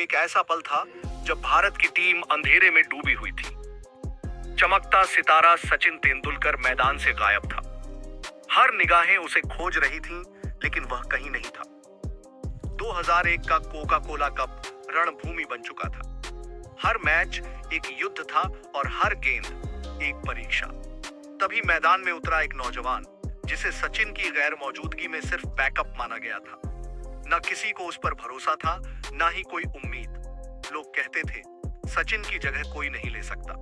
एक ऐसा पल था जब भारत की टीम अंधेरे में डूबी हुई थी। चमकता सितारा सचिन तेंदुलकर मैदान से गायब था। हर निगाहें उसे खोज रही थीं, लेकिन वह कहीं नहीं था। 2001 का कोका कोला कप रणभूमि बन चुका था। हर मैच एक युद्ध था और हर गेंद एक परीक्षा। तभी मैदान में उतरा एक नौजवान जिसे सचिन की गैर मौजूदगी में सिर्फ बैकअप माना गया था। न किसी को उस पर भरोसा था, न ही कोई उम्मीद। लोग कहते थे सचिन की जगह कोई नहीं ले सकता,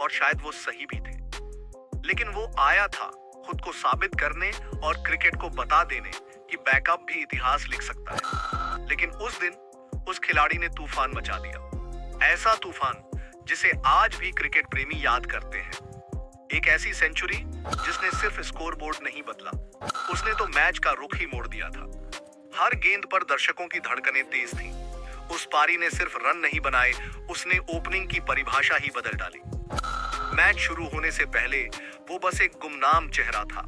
और शायद वो सही भी थे। लेकिन वो आया था खुद को साबित करने और क्रिकेट को बता देने कि बैकअप भी इतिहास लिख सकता है। लेकिन उस दिन उस खिलाड़ी ने तूफान मचा दिया। ऐसा तूफान जिसे आज भी क्रिकेट प्रेमी याद करते हैं। एक ऐसी सेंचुरी जिसने सिर्फ स्कोरबोर्ड नहीं बदला, उसने तो मैच का रुख ही मोड़ दिया था। हर गेंद पर दर्शकों की धड़कनें तेज थीं। उस पारी ने सिर्फ रन नहीं बनाए, उसने ओपनिंग की परिभाषा ही बदल डाली। मैच शुरू होने से पहले वो बस एक गुमनाम चेहरा था।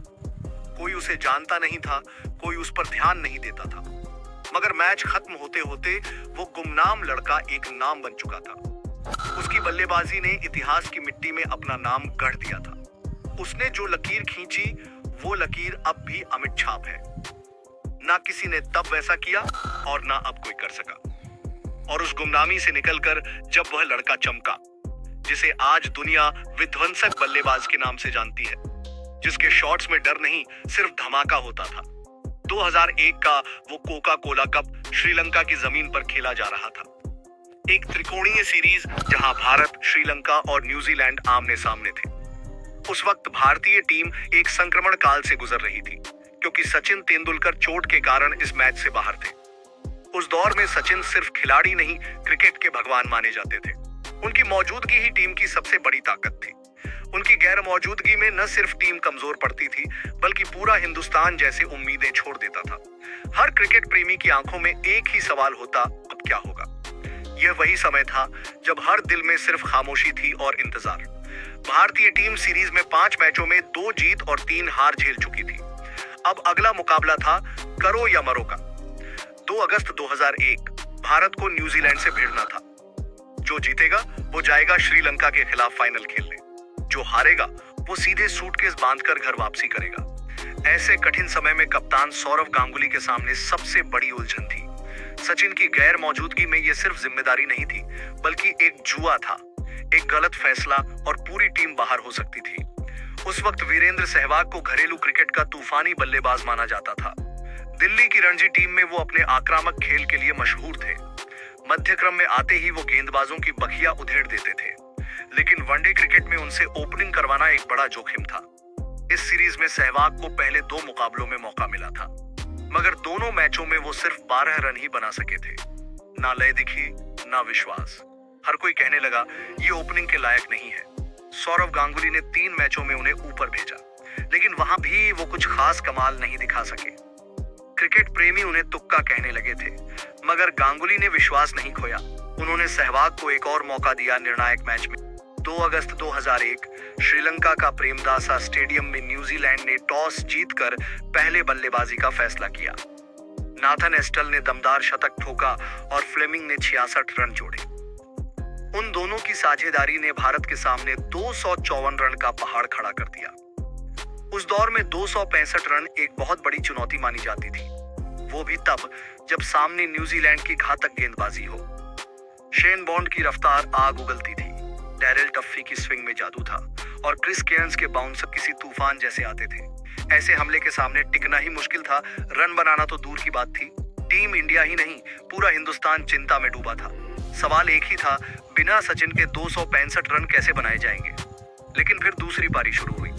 कोई उसे जानता नहीं था, कोई उस पर ध्यान नहीं देता था। मगर मैच खत्म होते होते वो गुमनाम लड़का एक नाम बन चुका था। उसकी बल्लेबाजी ने इतिहास की मिट्टी में अपना नाम गढ़ दिया था। उसने जो लकीर खींची, वो लकीर अब भी अमिट छाप है। ना किसी ने तब वैसा किया और ना अब कोई कर सका। और उस गुमनामी से निकलकर जब वह लड़का चमका, जिसे आज दुनिया विध्वंसक बल्लेबाज के नाम से जानती है, जिसके शॉट्स में डर नहीं सिर्फ धमाका होता था। 2001 का वो कोका कोला कप श्रीलंका की जमीन पर खेला जा रहा था। एक त्रिकोणीय सीरीज जहां भारत, श्रीलंका और न्यूजीलैंड आमने सामने थे। उस वक्त भारतीय टीम एक संक्रमण काल से गुजर रही थी, क्योंकि सचिन तेंदुलकर चोट के कारण इस मैच से बाहर थे। उस दौर में सचिन सिर्फ खिलाड़ी नहीं, क्रिकेट के भगवान माने जाते थे। उनकी मौजूदगी ही टीम की सबसे बड़ी ताकत थी। उनकी गैर मौजूदगी में न सिर्फ टीम कमजोर पड़ती थी, बल्कि पूरा हिंदुस्तान जैसे उम्मीदें छोड़ देता था। हर क्रिकेट प्रेमी की आंखों में एक ही सवाल होता, अब क्या होगा? यह वही समय था जब हर दिल में सिर्फ खामोशी थी और इंतजार। भारतीय टीम सीरीज में 5 मैचों में 2 जीत और 3 हार झेल चुकी थी। अब अगला मुकाबला था करो या मरो का। 2 अगस्त 2001 भारत को न्यूजीलैंड से भिड़ना था। जो जीतेगा वो जाएगा श्रीलंका के खिलाफ फाइनल खेलने। जो हारेगा वो सीधे सूटकेस बांधकर घर वापसी करेगा। ऐसे कठिन समय में कप्तान सौरव गांगुली के सामने सबसे बड़ी उलझन थी। सचिन की गैर मौजूदगी में यह सिर्फ जिम्मेदारी नहीं थी, बल्कि एक जुआ था। एक गलत फैसला और पूरी टीम बाहर हो सकती थी। उस वक्त वीरेंद्र सहवाग को घरेलू क्रिकेट का तूफानी बल्लेबाज माना जाता था। दिल्ली की रणजी टीम में वो अपने आक्रामक खेल के लिए मशहूर थे। मध्यक्रम में आते ही वो गेंदबाजों की बखिया उधेड़ देते थे। लेकिन वनडे क्रिकेट में उनसे ओपनिंग करवाना एक बड़ा जोखिम था। इस सीरीज में सहवाग को पहले 2 मुकाबलों में मौका मिला था, मगर दोनों मैचों में वो सिर्फ 12 रन ही बना सके थे। ना लय दिखी, ना विश्वास। हर कोई कहने लगा ये ओपनिंग के लायक नहीं है। सौरव गांगुली ने 3 मैचों में उन्हें ऊपर भेजा, लेकिन वहां भी वो कुछ खास कमाल नहीं दिखा सके। क्रिकेट प्रेमी उन्हें तुक्का कहने लगे थे, मगर गांगुली ने विश्वास नहीं खोया। उन्होंने सहवाग को एक और मौका दिया निर्णायक मैच में। 2 अगस्त 2001 श्रीलंका का प्रेमदासा स्टेडियम में न्यूजीलैंड ने टॉस जीतकर पहले बल्लेबाजी का फैसला किया। नाथन एस्टल ने दमदार शतक ठोका और फ्लेमिंग ने 66 रन जोड़े। उन दोनों की साझेदारी ने भारत के सामने 254 रन का पहाड़ खड़ा कर दिया। उस दौर में 265 रन एक बहुत बड़ी चुनौती मानी जाती थी, वो भी तब जब सामने न्यूजीलैंड की घातक गेंदबाजी हो। शेन बॉन्ड की रफ्तार आग उगलती थी, डैरेल टफ्फी की स्विंग में जादू था, और क्रिस केयर्न्स के बाउंसर किसी तूफान जैसे आते थे। ऐसे हमले के सामने टिकना ही मुश्किल था। रन बनाना तो दूर की बात थी। टीम इंडिया ही नहीं, पूरा हिंदुस्तान चिंता में डूबा था। सवाल एक ही था, बिना सचिन के 265 रन कैसे बनाए जाएंगे? लेकिन फिर दूसरी पारी शुरू हुई।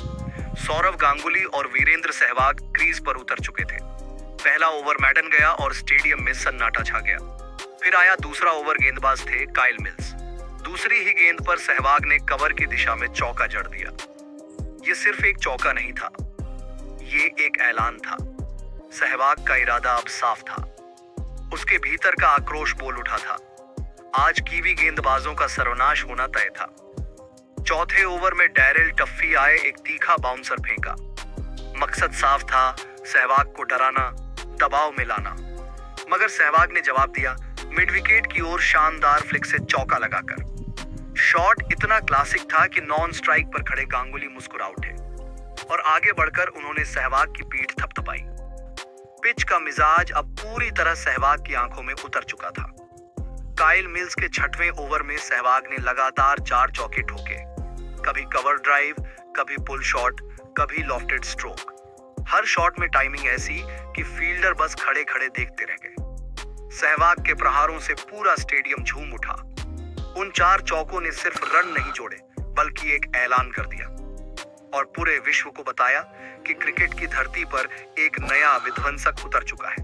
सौरव गांगुली और वीरेंद्र सहवाग क्रीज पर उतर चुके थे। पहला ओवर मैडन गया और स्टेडियम में सन्नाटा छा गया। फिर आया दूसरा ओवर। गेंदबाज थे काइल मिल्स। दूसरी ही गेंद पर सहवाग ने कवर की दिशा में चौका जड़ दिया। ये सिर्फ एक चौका नहीं था, ये एक ऐलान था। सहवाग का इरादा अब साफ था। उसके भीतर का आक्रोश बोल उठा था। आज कीवी गेंदबाजों का सर्वनाश होना तय था। चौथे ओवर में डैरेल टफ्फी आए, एक तीखा बाउंसर फेंका। मकसद साफ था, सहवाग को डराना, दबाव में लाना। मगर सहवाग ने जवाब दिया, मिड विकेट की ओर शानदार फ्लिक से चौका लगाकर। शॉट इतना क्लासिक था कि नॉन स्ट्राइक पर खड़े गांगुली मुस्कुरा उठे और आगे बढ़कर उन्होंने सहवाग की पीठ थपथपाई। पिच का मिजाज अब पूरी तरह सहवाग की आंखों में उतर चुका था। काइल मिल्स के 6वें ओवर में सहवाग ने लगातार 4 चौके ठोके, कभी कवर ड्राइव, कभी पुल शॉट, कभी लॉफ्टेड स्ट्रोक। हर शॉट में टाइमिंग ऐसी कि फील्डर बस खड़े खड़े देखते रह गए। सहवाग के प्रहारों से पूरा स्टेडियम झूम उठा। उन 4 चौकों ने सिर्फ रन नहीं जोड़े बल्कि एक ऐलान कर दिया और पूरे विश्व को बताया कि क्रिकेट की धरती पर एक नया विध्वंसक उतर चुका है।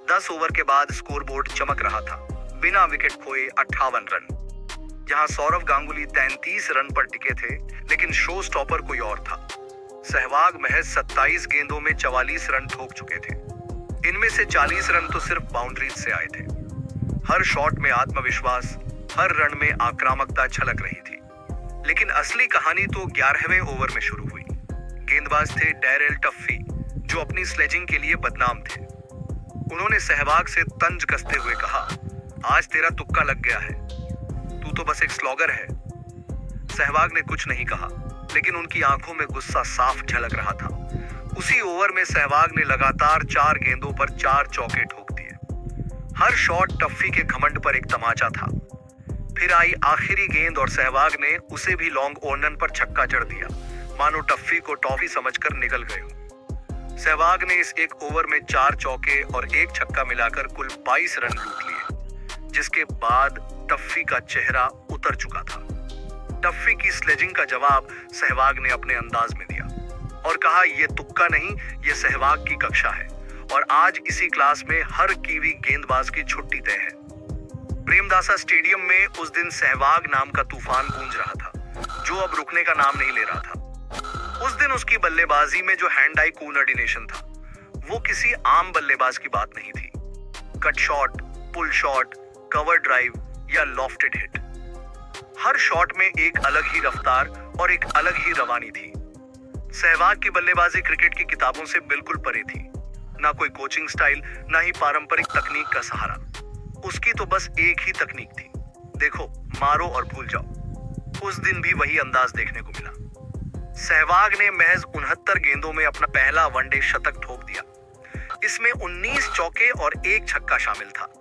10 ओवर के बाद स्कोरबोर्ड चमक रहा था, बिना विकेट खोए 58 रन। जहां सौरव गांगुली 33 रन पर टिके थे, लेकिन शो स्टॉपर कोई और था। सहवाग महज 27 गेंदों में 44 रन ठोक चुके थे। इनमें से 40 रन तो सिर्फ बाउंड्रीज से आए थे। हर शॉट में आत्मविश्वास, हर रन में आक्रामकता झलक रही थी। लेकिन असली कहानी तो 11वें ओवर में शुरू हुई। गेंदबाज थे डैरेल टफ्फी, जो अपनी स्लेजिंग के लिए बदनाम थे। उन्होंने सहवाग से तंज कसते हुए कहा, आज तेरा तुक्का लग गया है, तू तो बस एक स्लॉगर है। सहवाग ने कुछ नहीं कहा, लेकिन उनकी आंखों में गुस्सा साफ झलक रहा था। उसी ओवर में सहवाग ने लगातार 4 गेंदों पर 4 चौके ठोक दिए। हर शॉट टफ्फी के घमंड पर एक तमाचा था। फिर आई आखिरी गेंद और सहवाग ने उसे भी लॉन्ग ऑर्नन पर छक्का जड़ दिया, मानो टफ्फी को टॉफी समझकर निगल गए हो। सहवाग ने इस एक ओवर में 4 चौके और 1 छक्का मिलाकर कुल 22 रन लूट लिए, जिसके बाद टफ्फी का चेहरा उतर चुका था। टफ्फी की स्लेजिंग का जवाब सहवाग ने अपने अंदाज में दिया और कहा, यह तुक्का नहीं, यह सहवाग की कक्षा है और आज इसी क्लास में हर कीवी गेंदबाज की छुट्टी तय है। प्रेमदासा स्टेडियम में उस दिन सहवाग नाम का तूफान गूंज रहा था, जो अब रुकने का नाम नहीं ले रहा था। उस दिन उसकी बल्लेबाजी में जो हैंड आई कोऑर्डिनेशन था, वो किसी आम बल्लेबाज की बात नहीं थी। Cut shot, pull shot, cover drive या लॉफ्टेड हिट, हर शॉट में एक अलग ही रफ्तार और एक अलग ही रवानी थी। सहवाग की बल्लेबाजी क्रिकेट की किताबों से बिल्कुल परे थी। ना कोई कोचिंग स्टाइल, ना ही पारंपरिक तकनीक का सहारा। उसकी तो बस एक ही तकनीक थी, देखो, मारो और भूल जाओ। उस दिन भी वही अंदाज देखने को मिला। सहवाग ने महज 69 गेंदों में अपना पहला वनडे शतक ठोक दिया। इसमें 19 चौके और 1 छक्का शामिल था,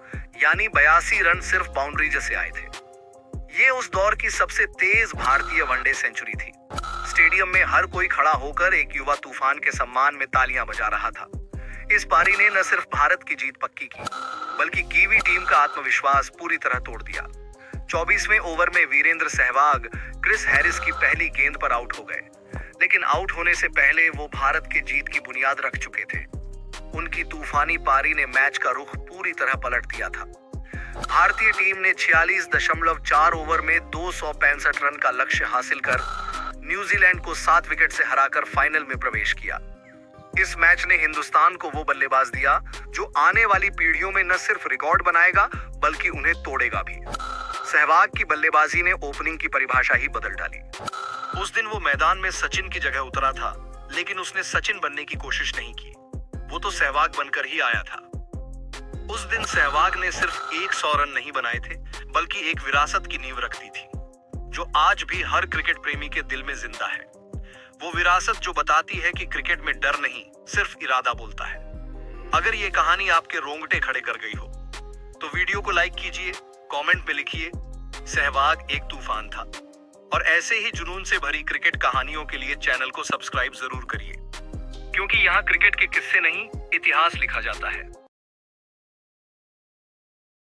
यानी 82 रन सिर्फ बाउंड्री से आए थे। ये उस दौर की सबसे तेज भारतीय वनडे सेंचुरी थी। स्टेडियम में हर कोई खड़ा होकर एक युवा तूफान के सम्मान में तालियां बजा रहा था। इस पारी ने न सिर्फ भारत की जीत पक्की की, बल्कि कीवी टीम का आत्मविश्वास पूरी तरह तोड़ दिया। 24वें ओवर में वीरेंद्र सहवाग क्रिस हैरिस की पहली गेंद पर आउट हो गए, लेकिन आउट होने से पहले वो भारत की जीत की बुनियाद रख चुके थे। उनकी तूफानी पारी ने मैच का रुख पूरी तरह पलट दिया था। भारतीय टीम ने 46.4 ओवर में 265 रन का लक्ष्य हासिल कर न्यूजीलैंड को 7 विकेट से हराकर फाइनल में प्रवेश किया। इस मैच ने हिंदुस्तान को वो बल्लेबाज दिया जो आने वाली पीढ़ियों में न सिर्फ रिकॉर्ड बनाएगा बल्कि उन्हें तोड़ेगा भी। सहवाग की बल्लेबाजी ने ओपनिंग की परिभाषा ही बदल डाली। उस दिन वो मैदान में सचिन की जगह उतरा था, लेकिन उसने सचिन बनने की कोशिश नहीं की, वो तो सहवाग बनकर ही आया था। उस दिन सहवाग ने सिर्फ 100 रन नहीं बनाए थे, बल्कि एक विरासत की नींव रख दी थी, जो आज भी हर क्रिकेट प्रेमी के दिल में जिंदा है। वो विरासत जो बताती है कि क्रिकेट में डर नहीं, सिर्फ इरादा बोलता है। अगर ये कहानी आपके रोंगटे खड़े कर गई हो, तो वीडियो को लाइक कीजिए, कमेंट में लिखिए, सहवाग एक तूफान था। और ऐसे ही जुनून से भरी क्रिकेट कहानियों के लिए चैनल को सब्सक्राइब जरूर करिए, क्योंकि यहाँ क्रिकेट के किस्से नहीं, इतिहास लिखा जाता है।